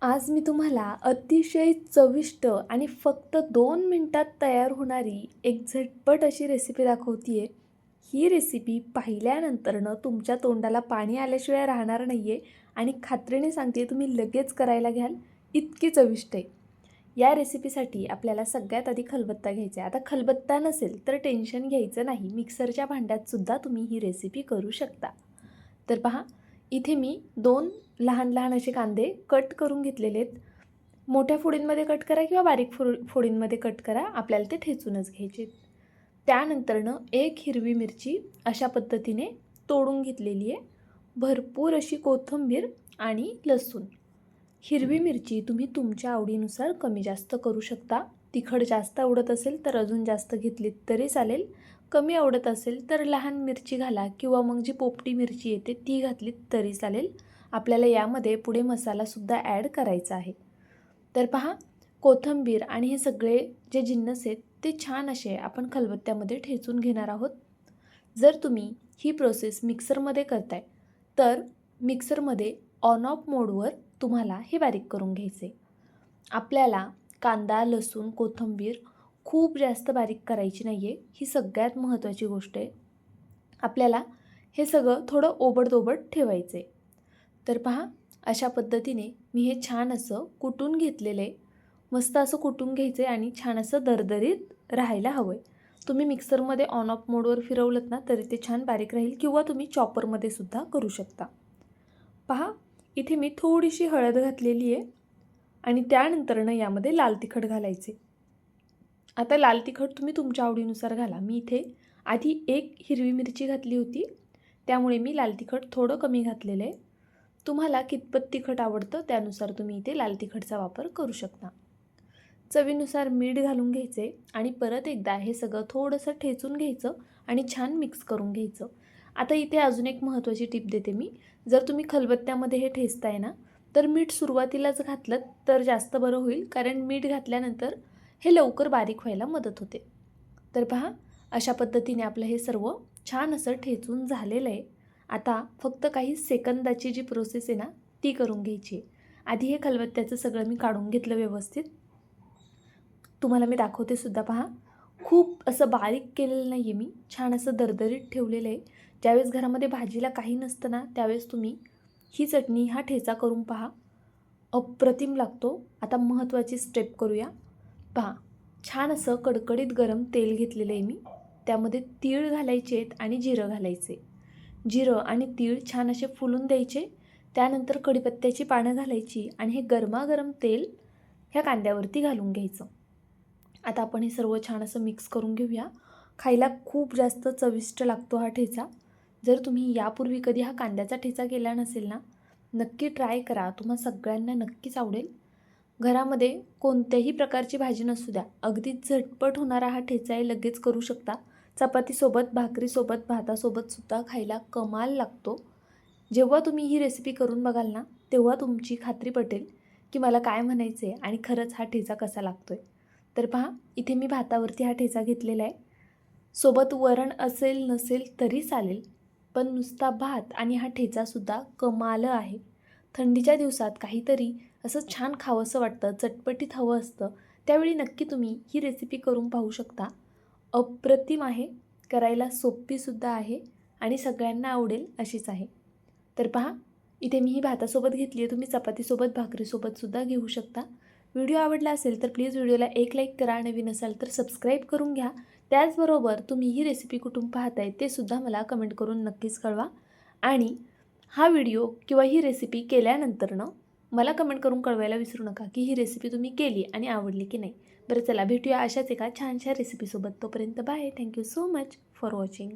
आज मी तुम्हाला अतिशय चविष्ट आणि फक्त 2 मिनिटात तयार होणारी एक झटपट अशी रेसिपी दाखवते आहे. ही रेसिपी पाहिल्यानंतरनं तुमच्या तोंडाला पाणी आल्याशिवाय राहणार नाही आहे आणि खात्रीने सांगते तुम्ही लगेच करायला घ्याल, इतकी चविष्ट आहे. या रेसिपीसाठी आपल्याला सगळ्यात आधी खलबत्ता घ्यायचा आहे. आता खलबत्ता नसेल तर टेन्शन घ्यायचं नाही, मिक्सरच्या भांड्यातसुद्धा तुम्ही ही रेसिपी करू शकता. तर पहा, इथे मी 2 लहान लहान असे कांदे कट करून घेतलेले आहेत. मोठ्या फोडींमध्ये कट करा किंवा बारीक फोडींमध्ये कट करा, आपल्याला ते ठेचूनच घ्यायचे. त्यानंतरनं एक हिरवी मिरची अशा पद्धतीने तोडून घेतलेली आहे. भरपूर अशी कोथिंबीर आणि लसूण. हिरवी मिरची तुम्ही तुमच्या आवडीनुसार कमी जास्त करू शकता. तिखट जास्त आवडत असेल तर अजून जास्त घेतलीत तरी चालेल. कमी आवडत असेल तर लहान मिरची घाला किंवा मग जी पोपटी मिरची येते ती घातलीत तरी चालेल. आपल्याला यामध्ये पुढे मसालासुद्धा ॲड करायचा आहे. तर पहा, कोथिंबीर आणि हे सगळे जे जिन्नस आहेत ते छान असे आपण खलबत्त्यामध्ये ठेचून घेणार आहोत. जर तुम्ही ही प्रोसेस मिक्सरमध्ये करताय तर मिक्सरमध्ये ऑन ऑफ मोडवर तुम्हाला हे बारीक करून घ्यायचे. आपल्याला कांदा, लसूण, कोथिंबीर खूप जास्त बारीक करायची नाही आहे, ही सगळ्यात महत्त्वाची गोष्ट आहे. आपल्याला हे सगळं थोडं ओबडधोबड ठेवायचं आहे. तर पहा, अशा पद्धतीने मी हे छान असं कुटून घेतलेलं आहे. मस्त असं कुटून घ्यायचं आहे आणि छान असं दरदरीत राहायला हवं आहे. तुम्ही मिक्सरमध्ये ऑन ऑफ मोडवर फिरवलंत ना तरी ते छान बारीक राहील किंवा तुम्ही चॉपरमध्ये सुद्धा करू शकता. पहा, इथे मी थोडीशी हळद घातलेली आहे आणि त्यानंतरनं यामध्ये लाल तिखट घालायचे. आता लाल तिखट तुम्ही तुमच्या आवडीनुसार घाला. मी इथे आधी एक हिरवी मिरची घातली होती, त्यामुळे मी लाल तिखट थोडं कमी घातलेलं आहे. तुम्हाला कितपत तिखट आवडतं त्यानुसार तुम्ही इथे लाल तिखटचा वापर करू शकता. चवीनुसार मीठ घालून घ्यायचे आणि परत एकदा हे सगळं थोडंसं ठेचून घ्यायचं आणि छान मिक्स करून घ्यायचं. आता इथे अजून एक महत्त्वाची टिप देते मी. जर तुम्ही खलबत्त्यामध्ये हे ठेचताय ना तर मीठ सुरुवातीलाच घातलं तर जास्त बरं होईल, कारण मीठ घातल्यानंतर हे लवकर बारीक व्हायला मदत होते. तर पहा, अशा पद्धतीने आपलं हे सर्व छान असं ठेचून झालेलं आहे. आता फक्त काही सेकंदाची जी प्रोसेस आहे ना ती करून घ्यायची आहे. आधी हे खलबत्त्याचं सगळं मी काढून घेतलं व्यवस्थित. तुम्हाला मी दाखवते सुद्धा. पहा, खूप असं बारीक केलेलं नाही आहे मी, छान असं दरदरीत ठेवलेलं आहे. ज्यावेळेस घरामध्ये भाजीला काही नसतं ना त्यावेळेस तुम्ही ही चटणी, हा ठेचा करून पहा, अप्रतिम लागतो. आता महत्त्वाची स्टेप करूया. पहा, छान असं कडकडीत गरम तेल घेतलेलं आहे मी. त्यामध्ये तीळ घालायचे आहेत आणि जिरं घालायचे. जिरं आणि तीळ छान असे फुलून द्यायचे. त्यानंतर कढीपत्त्याची पानं घालायची आणि हे गरमागरम तेल ह्या कांद्यावरती घालून घ्यायचं. आता आपण हे सर्व छान असं मिक्स करून घेऊया. खायला खूप जास्त चविष्ट लागतो हा ठेचा. जर तुम्ही यापूर्वी कधी हा कांद्याचा ठेचा केला नसेल ना, नक्की ट्राय करा. तुम्हा सगळ्यांना नक्कीच आवडेल. घरामध्ये कोणत्याही प्रकारची भाजी नसू द्या, अगदी झटपट होणारा हा ठेचा आहे, लगेच करू शकता. चपातीसोबत, भाकरीसोबत, भातासोबतसुद्धा खायला कमाल लागतो. जेव्हा तुम्ही ही रेसिपी करून बघाल ना तेव्हा तुमची खात्री पटेल की मला काय म्हणायचं आहे आणि खरंच हा ठेचा कसा लागतो आहे. तर पहा, इथे मी भातावरती हा ठेचा घेतलेला आहे. सोबत वरण असेल नसेल तरी चालेल, पण नुसता भात आणि हा ठेचासुद्धा कमाल आहे. थंडीच्या दिवसात काहीतरी असं छान खावंसं वाटतं, चटपटीत हवं असतं, त्यावेळी नक्की तुम्ही ही रेसिपी करून पाहू शकता. अप्रतिम आहे, करायला सोपीसुद्धा आहे आणि सगळ्यांना आवडेल अशीच आहे. तर पहा, इथे मी ही भातासोबत घेतली आहे, तुम्ही चपातीसोबत, भाकरीसोबतसुद्धा घेऊ शकता. व्हिडिओ आवडला असेल तर प्लीज व्हिडिओला एक लाईक करा, नवीन असाल तर सबस्क्राईब करून घ्या. त्याचबरोबर तुम्ही ही रेसिपी कुठून पाहताय ते सुद्धा मला कमेंट करून नक्कीच कळवा. आणि हा व्हिडिओ किंवा ही रेसिपी केल्यानंतरनं मला कमेंट करून कळवायला विसरू नका की ही रेसिपी तुम्ही केली आणि आवडली की नाही. बरं, चला भेटूया अशाच एका छानशा रेसिपीसोबत. तोपर्यंत bye. Thank you so much for watching.